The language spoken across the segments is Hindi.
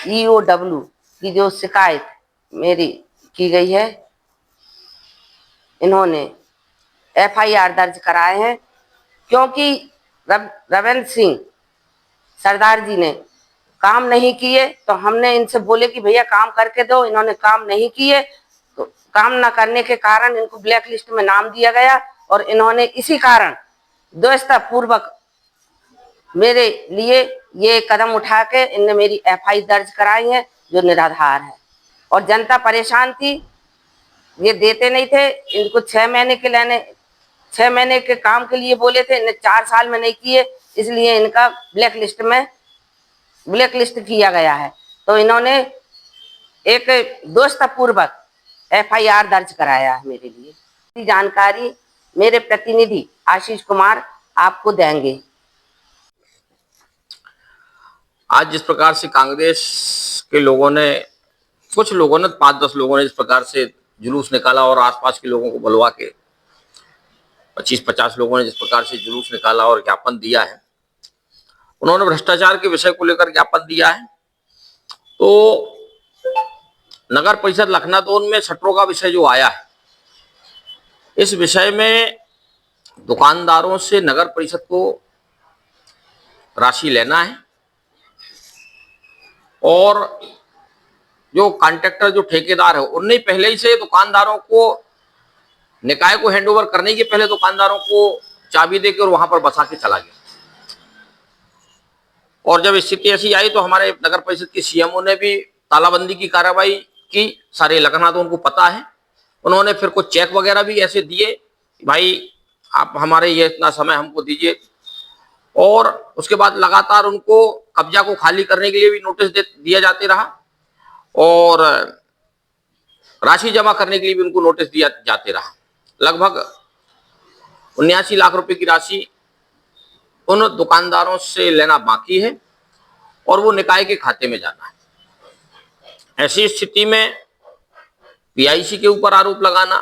ईओडब्ल्यू की जो शिकायत मेरी की गई है, इन्होंने एफआईआर दर्ज कराए हैं, क्योंकि रविंद्र सिंह सरदार जी ने काम नहीं किए। तो हमने इनसे बोले कि भैया काम करके दो, इन्होंने काम नहीं किए। तो काम न करने के कारण इनको ब्लैक लिस्ट में नाम दिया गया और इन्होंने इसी कारण द्वेषता पूर्वक मेरे लिए ये कदम उठा के इनने मेरी एफआई दर्ज कराई है, जो निराधार है। और जनता परेशान थी, ये देते नहीं थे। इनको 6 महीने के काम के लिए बोले थे, इन्हें 4 साल में नहीं किए, इसलिए इनका ब्लैक लिस्ट किया गया है। तो इन्होंने एक दोस्तपूर्वक एफआईआर दर्ज कराया है मेरे लिए। जानकारी मेरे प्रतिनिधि आशीष कुमार आपको देंगे। आज जिस प्रकार से कांग्रेस के लोगों ने, कुछ लोगों ने, 5-10 लोगों ने जिस प्रकार से जुलूस निकाला और आसपास के लोगों को बुलवा के 25-50 लोगों ने जिस प्रकार से जुलूस निकाला और ज्ञापन दिया है, उन्होंने भ्रष्टाचार के विषय को लेकर ज्ञापन दिया है। तो नगर परिषद लखनादौन में शटरों का विषय जो आया है, इस विषय में दुकानदारों से नगर परिषद को राशि लेना है और जो कॉन्ट्रैक्टर, जो ठेकेदार है, उनने पहले ही से दुकानदारों को, निकाय को हैंडओवर करने के पहले दुकानदारों को चाबी देकर और वहां पर बसा के चला गया। और जब स्थिति ऐसी आई तो हमारे नगर परिषद के सीएमओ ने भी तालाबंदी की कार्रवाई की। सारे लखनादौन को पता है। उन्होंने फिर कुछ चेक वगैरह भी ऐसे दिए, भाई आप हमारे ये इतना समय हमको दीजिए। और उसके बाद लगातार उनको कब्जा को खाली करने के लिए भी नोटिस दिया जाते रहा और राशि जमा करने के लिए भी उनको नोटिस दिया जाते रहा। लगभग 79 लाख रुपए की राशि उन दुकानदारों से लेना बाकी है और वो निकाय के खाते में जाना है। ऐसी स्थिति में पीआईसी के ऊपर आरोप लगाना,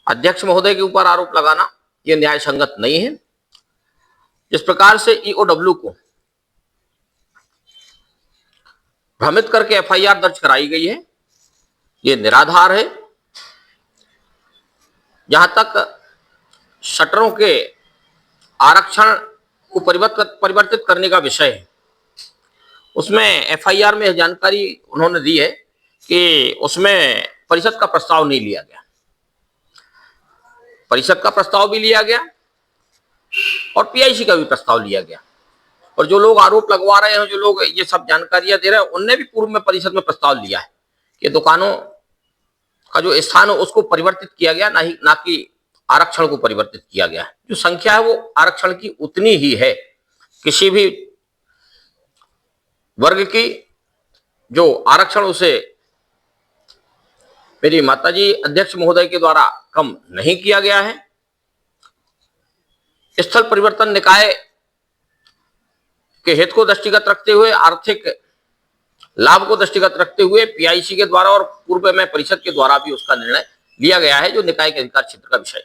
अध्यक्ष महोदय के ऊपर आरोप लगाना, ये न्याय संगत नहीं है। जिस प्रकार से ईओडब्ल्यू को भ्रमित करके एफआईआर दर्ज कराई गई है, ये निराधार है। जहां तक शटरों के आरक्षण को परिवर्तित करने का विषय है, उसमें एफआईआर में जानकारी उन्होंने दी है कि उसमें परिषद का प्रस्ताव नहीं लिया गया। परिषद का प्रस्ताव भी लिया गया और पीआईसी का भी प्रस्ताव लिया गया। और जो लोग आरोप लगवा रहे हैं, जो लोग ये सब जानकारियां दे रहे हैं, उनने भी पूर्व में परिषद में प्रस्ताव लिया है कि दुकानों का जो स्थान है उसको परिवर्तित किया गया, ना कि आरक्षण को परिवर्तित किया गया है। जो संख्या है वो आरक्षण की उतनी ही है। किसी भी वर्ग की जो आरक्षण, उसे मेरी माताजी अध्यक्ष महोदय के द्वारा कम नहीं किया गया है। स्थल परिवर्तन निकाय के हित को दृष्टिगत रखते हुए, आर्थिक लाभ को दृष्टिगत रखते हुए पीआईसी के द्वारा और पूर्व में परिषद के द्वारा भी उसका निर्णय लिया गया है, जो निकाय के अधिकार क्षेत्र का विषय।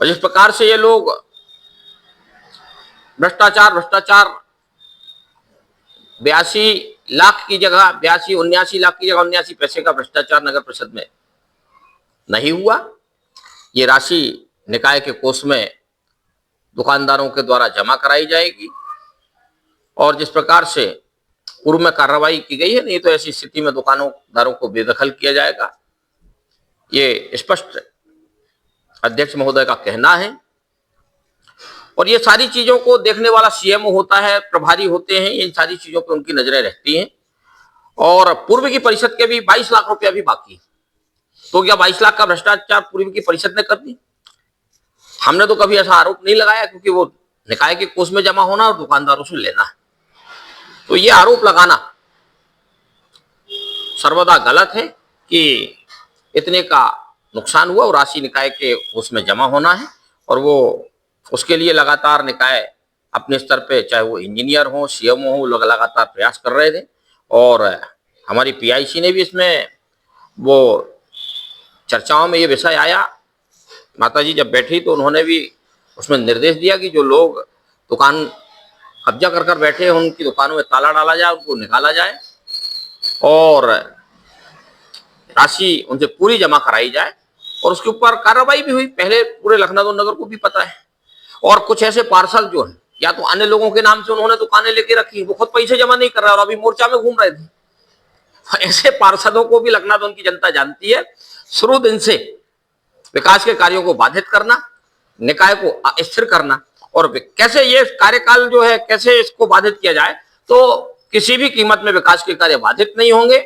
और जिस प्रकार से ये लोग भ्रष्टाचार 82 लाख की जगह 79 लाख की जगह 79 पैसे का भ्रष्टाचार नगर परिषद में नहीं हुआ। ये राशि निकाय के कोष में दुकानदारों के द्वारा जमा कराई जाएगी। और जिस प्रकार से पूर्व में कार्रवाई की गई है, नहीं तो ऐसी स्थिति में दुकानदारों को बेदखल किया जाएगा, ये स्पष्ट अध्यक्ष महोदय का कहना है। और ये सारी चीजों को देखने वाला सीएमओ होता है, प्रभारी होते हैं, इन सारी चीजों पर उनकी नजरें रहती हैं। और पूर्व की परिषद के भी 22 लाख रुपया भी बाकी। तो क्या 22 लाख का भ्रष्टाचार पूर्व की परिषद ने कर दी? हमने तो कभी ऐसा आरोप नहीं लगाया, क्योंकि वो निकाय के कोष में जमा होना और दुकानदारों से लेना है। तो ये आरोप लगाना सर्वदा गलत है कि इतने का नुकसान हुआ और राशि निकाय के कोष में जमा होना है। और वो उसके लिए लगातार निकाय अपने स्तर पे, चाहे वो इंजीनियर हो, सीएमओ हो, लोग लगातार प्रयास कर रहे थे। और हमारी पीआईसी ने भी इसमें, वो चर्चाओं में ये विषय आया, माताजी जब बैठी तो उन्होंने भी उसमें निर्देश दिया कि जो लोग दुकान कब्जा कर बैठे हैं, उनकी दुकानों में ताला डाला जाए, उनको निकाला जाए और राशि उनसे पूरी जमा कराई जाए और उसके ऊपर कार्रवाई भी हुई। पहले पूरे लखनऊ नगर को भी पता है। और कुछ ऐसे पार्षद जो है, या तो अन्य लोगों के नाम से उन्होंने दुकानें लेके रखी, वो खुद पैसे जमा नहीं कर रहा और अभी मोर्चा में घूम रहे थे। ऐसे पार्षदों को भी लखनऊ की जनता जानती है। शुरू दिन से विकास के कार्यों को बाधित करना, निकाय को अस्थिर करना और कैसे ये कार्यकाल जो है कैसे इसको बाधित किया जाए, तो किसी भी कीमत में विकास के कार्य बाधित नहीं होंगे।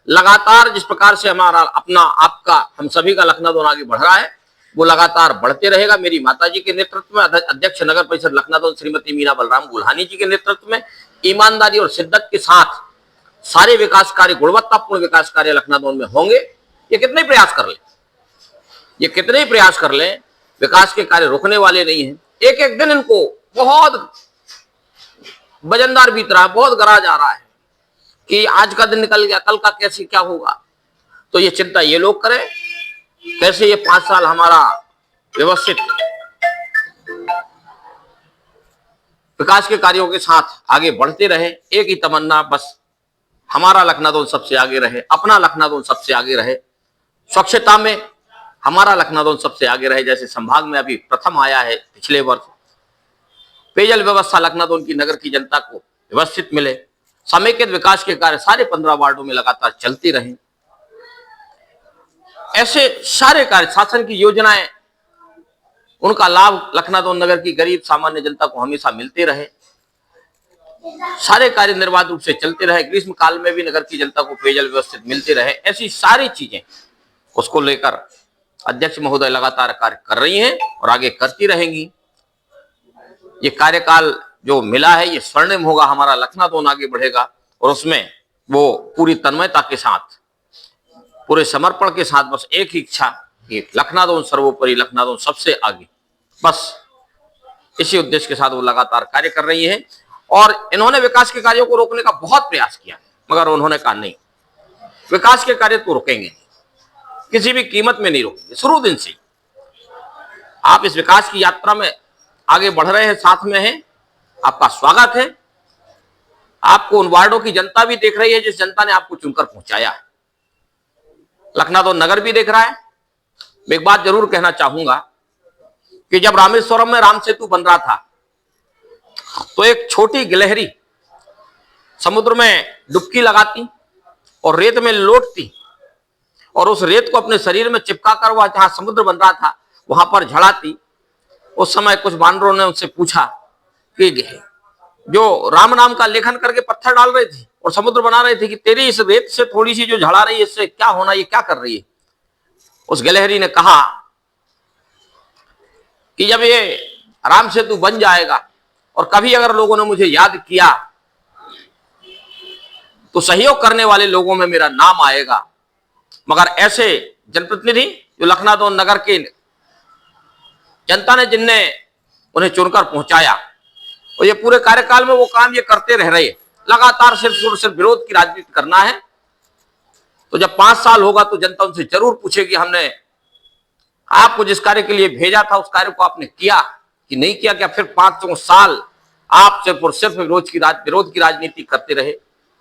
लगातार जिस प्रकार से हमारा अपना आपका हम सभी का लखनऊ आगे बढ़ रहा है, वो लगातार बढ़ते रहेगा। मेरी माताजी के नेतृत्व में, अध्यक्ष नगर परिषद लखनऊ श्रीमती मीना बलराम गुल्हानी जी के नेतृत्व में ईमानदारी और शिद्दत के साथ सारे विकास कार्य, गुणवत्तापूर्ण विकास कार्य लखनऊ में होंगे। ये कितने प्रयास कर ले, ये कितने प्रयास कर ले, विकास के कार्य रुकने वाले नहीं है। एक एक दिन इनको बहुत वजनदार बीत रहा है, बहुत गरा जा रहा है कि आज का दिन निकल गया, कल का कैसे क्या होगा। तो ये चिंता ये लोग करें, कैसे ये 5 साल हमारा व्यवस्थित विकास के कार्यों के साथ आगे बढ़ते रहे। एक ही तमन्ना, बस हमारा लखनऊ सबसे आगे रहे, अपना लखनऊ सबसे आगे रहे, स्वच्छता में हमारा लखनऊ सबसे आगे रहे। जैसे संभाग में अभी प्रथम आया है पिछले वर्ष, पेयजल व्यवस्था लखनऊ की नगर की जनता को व्यवस्थित मिले, समेकित विकास के कार्य सारे 15 वार्डों में लगातार चलते रहें। ऐसे सारे कार्य, शासन की योजनाएं, उनका लाभ लखनऊ नगर की गरीब सामान्य जनता को हमेशा मिलते रहे, सारे कार्य निर्बाध रूप से चलते रहे। ग्रीष्म काल में भी नगर की जनता को पेयजल व्यवस्थित मिलते रहे। ऐसी सारी चीजें उसको लेकर अध्यक्ष महोदय लगातार कार्य कर रही हैं और आगे करती रहेंगी। ये कार्यकाल जो मिला है ये स्वर्णिम होगा, हमारा लखनऊ आगे बढ़ेगा और उसमें वो पूरी तन्मयता के साथ, पूरे समर्पण के साथ, बस एक ही इच्छा कि लखनऊ सर्वोपरि, लखनऊ सबसे आगे, बस इसी उद्देश्य के साथ वो लगातार कार्य कर रही है। और इन्होंने विकास के कार्यों को रोकने का बहुत प्रयास किया, मगर उन्होंने कहा नहीं, विकास के कार्य तो रुकेंगे नहीं, किसी भी कीमत में नहीं रोकेंगे। शुरू दिन से आप इस विकास की यात्रा में आगे बढ़ रहे हैं, साथ में हैं, आपका स्वागत है। आपको उन वार्डों की जनता भी देख रही है जिस जनता ने आपको चुनकर पहुंचाया है, लखनऊ नगर भी देख रहा है। मैं एक बात जरूर कहना चाहूंगा कि जब रामेश्वरम में राम सेतु बन रहा था तो एक छोटी गिलहरी समुद्र में डुबकी लगाती और रेत में लौटती और उस रेत को अपने शरीर में चिपका कर वह जहां समुद्र बन रहा था वहां पर झड़ाती। उस समय कुछ बानरों ने उससे पूछा कि जो राम नाम का लेखन करके पत्थर डाल रहे थे और समुद्र बना रहे थे, कि तेरी इस रेत से थोड़ी सी जो झड़ा रही है इससे क्या होना, ये क्या कर रही है। उस गिलहरी ने कहा कि जब ये राम सेतु बन जाएगा और कभी अगर लोगों ने मुझे याद किया तो सहयोग करने वाले लोगों में मेरा नाम आएगा। मगर ऐसे जनप्रतिनिधि जो लखनऊ नगर के जनता ने, जिनने उन्हें चुनकर पहुंचाया, और ये पूरे कार्यकाल में वो काम ये करते रह रहे, लगातार सिर्फ विरोध की राजनीति करना है। तो जब 5 साल होगा तो जनता उनसे जरूर पूछेगी, हमने आपको जिस कार्य के लिए भेजा था उस कार्य को आपने किया कि नहीं किया। क्या फिर 5 साल आप सिर्फ और सिर्फ विरोध की राजनीति करते रहे।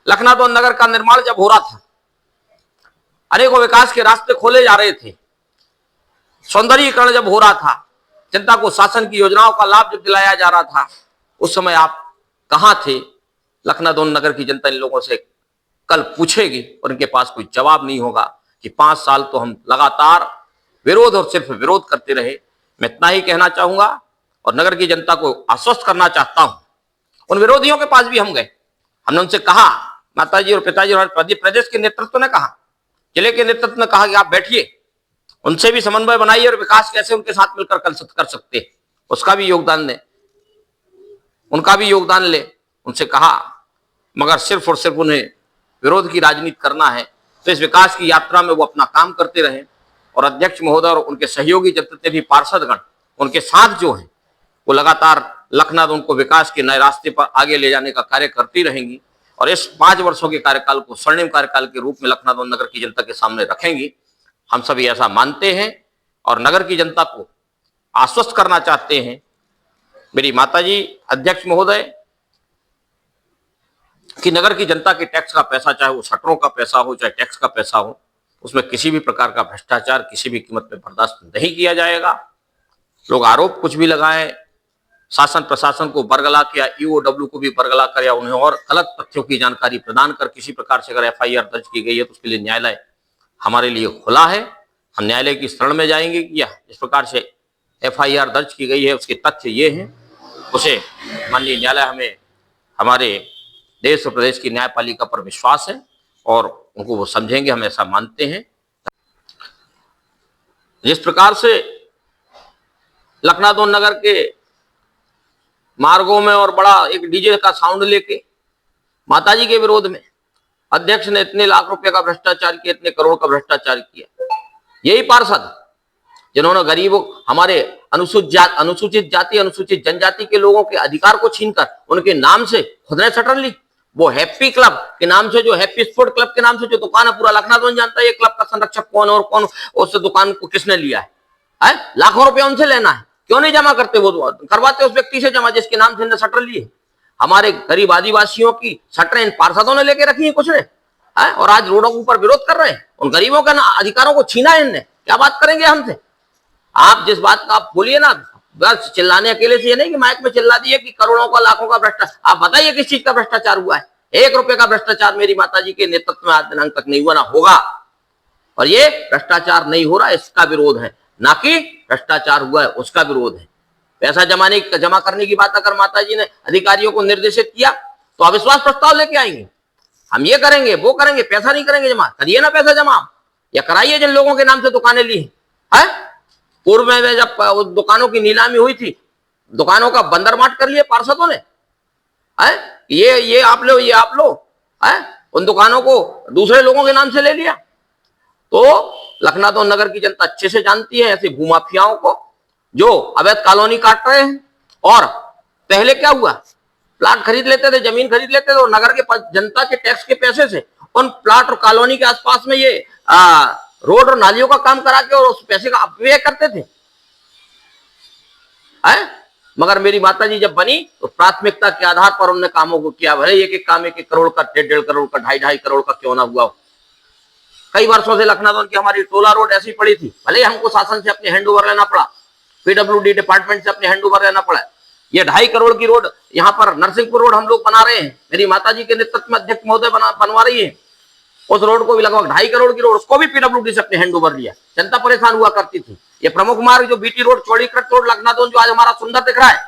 लखनऊ नगर का निर्माण जब हो रहा था, अनेकों विकास के रास्ते खोले जा रहे थे, सौंदर्यीकरण जब हो रहा था, जनता को शासन की योजनाओं का लाभ जब दिलाया जा रहा था, उस समय आप कहां थे। लखनऊ नगर की जनता इन लोगों से कल पूछेगी और इनके पास कोई जवाब नहीं होगा कि 5 साल तो हम लगातार विरोध और सिर्फ विरोध करते रहे। मैं इतना ही कहना चाहूंगा और नगर की जनता को आश्वस्त करना चाहता हूं। उन विरोधियों के पास भी हम गए, हमने उनसे कहा, माताजी और पिताजी और प्रदेश के नेतृत्व ने कहा, जिले के नेतृत्व ने कहा कि आप बैठिए, उनसे भी समन्वय बनाइए और विकास कैसे उनके साथ मिलकर कर सकते उसका भी योगदान दें, उनका भी योगदान ले, उनसे कहा। मगर सिर्फ और सिर्फ उन्हें विरोध की राजनीति करना है तो इस विकास की यात्रा में वो अपना काम करते रहे और अध्यक्ष महोदय और उनके सहयोगी जितने भी पार्षदगण उनके साथ जो हैं वो लगातार लखनऊ उनको विकास के नए रास्ते पर आगे ले जाने का कार्य करती रहेंगी और इस 5 वर्षों के कार्यकाल को स्वर्णिम कार्यकाल के रूप में लखनऊ नगर की जनता के सामने रखेंगी। हम सभी ऐसा मानते हैं और नगर की जनता को आश्वस्त करना चाहते हैं। मेरी माताजी, अध्यक्ष महोदय, कि नगर की जनता के टैक्स का पैसा, चाहे वो शटरों का पैसा हो चाहे टैक्स का पैसा हो, उसमें किसी भी प्रकार का भ्रष्टाचार किसी भी कीमत में बर्दाश्त नहीं किया जाएगा। लोग आरोप कुछ भी लगाएं, शासन प्रशासन को बरगला के या ईओडब्ल्यू को भी बरगला कर या उन्हें और गलत तथ्यों की जानकारी प्रदान कर किसी प्रकार से अगर एफआईआर दर्ज की गई है तो उसके लिए न्यायालय हमारे लिए खुला है। हम न्यायालय की शरण में जाएंगे कि यह इस प्रकार से एफआईआर दर्ज की गई है उसके तथ्य ये हैं, उसे माननीय न्यायालय हमें हमारे देश और प्रदेश की न्यायपालिका पर विश्वास है और उनको वो समझेंगे, हम ऐसा मानते हैं। जिस प्रकार से लखनादौन नगर के मार्गों में और बड़ा एक डीजे का साउंड लेके माताजी के विरोध में अध्यक्ष ने इतने लाख रुपए का भ्रष्टाचार किया, इतने करोड़ का भ्रष्टाचार किया, यही पार्षद जिन्होंने गरीबों, हमारे अनुसूचित जाति अनुसूचित जनजाति के लोगों के अधिकार को छीनकर उनके नाम से खुद ने शटर ली। वो हैप्पी क्लब के नाम से, जो हैप्पी स्पोर्ट क्लब के नाम से जो दुकान है, पूरा लखनादौन जानता है ये क्लब का संरक्षक कौन और कौन, उस दुकान को किसने लिया है? लाखों रुपए उनसे लेना है, क्यों नहीं जमा करते? वो करवाते उस व्यक्ति से जमा जिसके नाम से शटर लिए। हमारे गरीब आदिवासियों की शटरें इन पार्षदों ने लेके रखी है कुछ ने, और आज रोडों के ऊपर विरोध कर रहे हैं। उन गरीबों के अधिकारों को छीना है इनने, क्या बात करेंगे हमसे? आप जिस बात का आप बोलिए ना, बस चिल्लाने अकेले से ये नहीं कि माइक में चिल्ला दिए कि करोड़ों का लाखों का भ्रष्टाचार। आप बताइए किस चीज का भ्रष्टाचार हुआ है? 1 रुपए का भ्रष्टाचार मेरी माताजी के नेतृत्व में आज दिनांक तक नहीं हुआ, ना होगा। और ये भ्रष्टाचार नहीं हो रहा इसका विरोध है, ना कि भ्रष्टाचार हुआ है उसका विरोध है। पैसा जमा करने की बात अगर माताजी ने अधिकारियों को निर्देशित किया तो अविश्वास प्रस्ताव लेके आएंगे, हम ये करेंगे वो करेंगे, पैसा नहीं करेंगे जमा। करिए ना पैसा जमा, या कराइए जिन लोगों के नाम से दुकानें ली है। पूर्व में जब दुकानों की नीलामी हुई थी, दुकानों का बंदरमाट कर लिए पार्षदों ने, ये आप लो, ये आप लो, उन दुकानों को दूसरे लोगों के नाम से ले लिया। तो लखनादौन नगर की जनता अच्छे से जानती है ऐसे भूमाफियाओं को जो अवैध कॉलोनी काट रहे हैं। और पहले क्या हुआ, प्लाट खरीद लेते थे, जमीन खरीद लेते थे और नगर के जनता के टैक्स के पैसे से उन प्लाट और कॉलोनी के आसपास में ये रोड और नालियों का काम करा के और उस पैसे का अपव्यय करते थे। मगर मेरी माताजी जब बनी तो प्राथमिकता के आधार पर उन्होंने कामों को किया। भले एक एक काम 1-1 करोड़ का, 1.5 करोड़ का, 2.5 करोड़ का क्यों ना हुआ हो। कई वर्षों से लखनादौन की हमारी टोला रोड ऐसी पड़ी थी, भले हमको शासन से अपने हैंड ओवर लेना पड़ा, पीडब्ल्यूडी डिपार्टमेंट से अपने हैंड ओवर लेना पड़ा। ये 2.5 करोड़ की रोड यहाँ पर नरसिंहपुर रोड हम लोग बना रहे हैं, मेरी माताजी के नेतृत्व में अध्यक्ष महोदय बनवा रही है। उस रोड को भी लगभग 2.5 करोड़ की रोड, उसको भी पीडब्ल्यूडी से अपने हैंड ओवर लिया। जनता परेशान हुआ करती थी। ये प्रमुख मार्ग जो बीटी रोड, चौड़ीकृत रोड लखनादौन जो आज हमारा सुंदर दिख रहा है,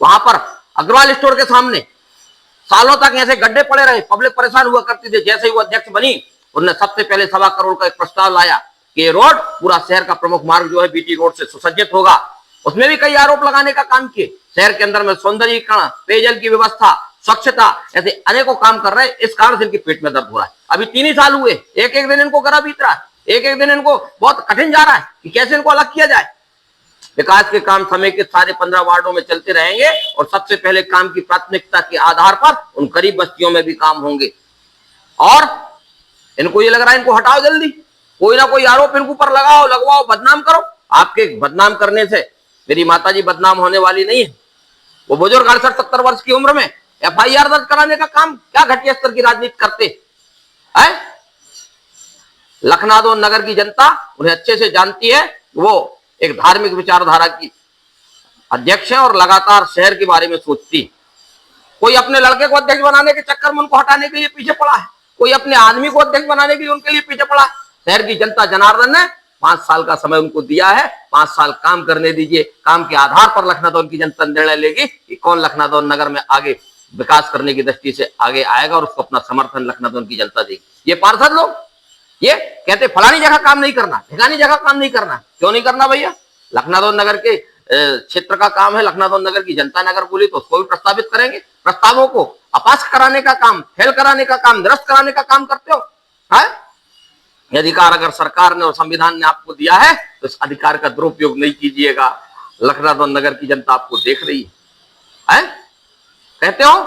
वहां पर अग्रवाल स्टोर के सामने सालों तक ऐसे गड्ढे पड़े रहे, पब्लिक परेशान हुआ करती थी। जैसे ही वो अध्यक्ष बनी उन्होंने सबसे पहले 1.25 करोड़ का एक प्रस्ताव लाया कि ये रोड पूरा शहर का प्रमुख मार्ग जो है बीटी रोड से सुसज्जित होगा। उसमें भी कई आरोप लगाने का काम किए। शहर के अंदर में सौंदर्यीकरण, पेयजल की व्यवस्था, स्वच्छता, ऐसे अनेकों काम कर रहे हैं। इस कारण से इनके पेट में दर्द हो रहा है। अभी 3 ही साल हुए, एक एक दिन इनको गरा बीत रहा है, एक एक दिन इनको बहुत कठिन जा रहा है कि कैसे इनको अलग किया जाए। विकास के काम समय के सारे 15 वार्डों में चलते रहेंगे और सबसे पहले काम की प्राथमिकता के आधार पर उन गरीब बस्तियों में भी काम होंगे। और इनको ये लग रहा है इनको हटाओ जल्दी, कोई ना कोई आरोप इनके ऊपर लगवाओ, बदनाम करो। आपके बदनाम करने से मेरी माताजी बदनाम होने वाली नहीं है। वो बुजुर्ग 68-70 वर्ष की उम्र में एफआईआर दर्ज कराने का काम, क्या घटिया स्तर की राजनीति करते हैं। लखनादौन नगर की जनता उन्हें अच्छे से जानती है। वो एक धार्मिक विचारधारा की अध्यक्ष है और लगातार शहर के बारे में सोचती। कोई अपने लड़के को अध्यक्ष बनाने के चक्कर में उनको हटाने के लिए पीछे पड़ा है, कोई अपने आदमी को अध्यक्ष बनाने के लिए उनके लिए पीछे पड़ा है। शहर की जनता जनार्दन ने 5 साल का समय उनको दिया है, 5 साल काम करने दीजिए। काम के आधार पर लखनादौन की जनता निर्णय लेगी कि कौन लखनादौन नगर में आगे विकास करने की दृष्टि से आगे आएगा और उसको अपना समर्थन लखनादौन की जनता देगी। ये पार्षद लोग ये कहते फलानी जगह काम नहीं करना, ठिकानी जगह काम नहीं करना। क्यों नहीं करना भैया? लखनादौन नगर के क्षेत्र का काम है, लखनादौन नगर की जनता नगर बोली तो उसको भी प्रस्तावित करेंगे। प्रस्तावों को अपास कराने का काम, फेल कराने का काम, निरस्त कराने का काम करते हो। है अधिकार अगर सरकार ने और संविधान ने आपको दिया है तो इस अधिकार का दुरुपयोग नहीं कीजिएगा। लखनादौन नगर की जनता आपको देख रही है। कहते हो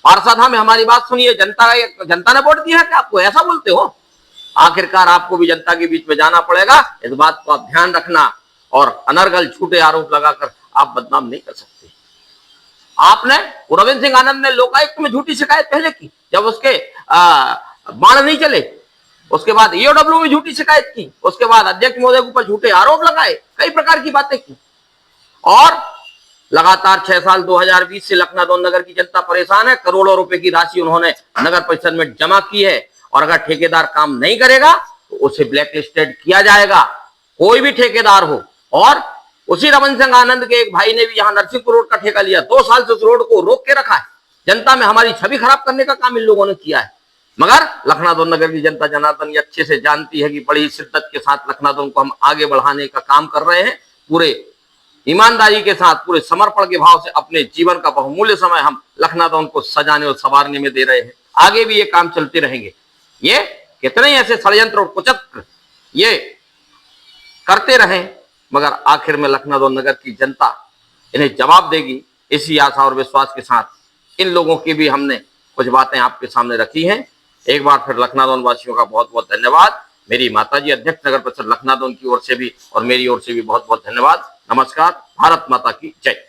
पार्षद हमें, हमारी बात सुनिए, जनता ने वोट दिया है क्या आपको? ऐसा बोलते हो? आखिरकार आपको भी जनता के बीच में जाना पड़ेगा। इस बात को आप ध्यान रखना और अनर्गल झूठे आरोप लगाकर आप बदनाम नहीं कर सकते। आपने रविंद्र सिंह आनंद ने लोकायुक्त में झूठी शिकायत पहले की जब उसके बाण नहीं चले, उसके बाद ईओडब्ल्यू में झूठी शिकायत की, उसके बाद अध्यक्ष महोदय के ऊपर झूठे आरोप लगाए, कई प्रकार की बातें की, और लगातार 6 साल 2020 से लखनादौन नगर की जनता परेशान है। करोड़ों रुपए की राशि उन्होंने नगर परिषद में जमा की है, और अगर ठेकेदार काम नहीं करेगा तो उसे ब्लैकलिस्टेड किया जाएगा, कोई भी ठेकेदार हो। और उसी रविंद्र सिंह आनंद के एक भाई ने भी यहां नरसिंहपुर रोड का ठेका लिया, 2 साल से उस रोड को रोक के रखा है। जनता में हमारी छवि खराब करने का काम इन लोगों ने किया है। मगर लखनादौन नगर की जनता जनार्दन ये अच्छे से जानती है कि बड़ी शिद्दत के साथ लखनादौन को हम आगे बढ़ाने का काम कर रहे हैं। पूरे ईमानदारी के साथ, पूरे समर्पण के भाव से अपने जीवन का बहुमूल्य समय हम लखनादौन को सजाने और संवारने में दे रहे हैं। आगे भी ये काम चलते रहेंगे। ये कितने ही ऐसे षड्यंत्र और कुचक्र ये करते रहें, मगर आखिर में लखनादौन नगर की जनता इन्हें जवाब देगी। इसी आशा और विश्वास के साथ इन लोगों की भी हमने कुछ बातें आपके सामने रखी हैं। एक बार फिर लखनादौन वासियों का बहुत बहुत धन्यवाद। मेरी माताजी अध्यक्ष नगर परिषद लखनादौन की ओर से भी और मेरी ओर से भी बहुत बहुत धन्यवाद। नमस्कार। भारत माता की जय।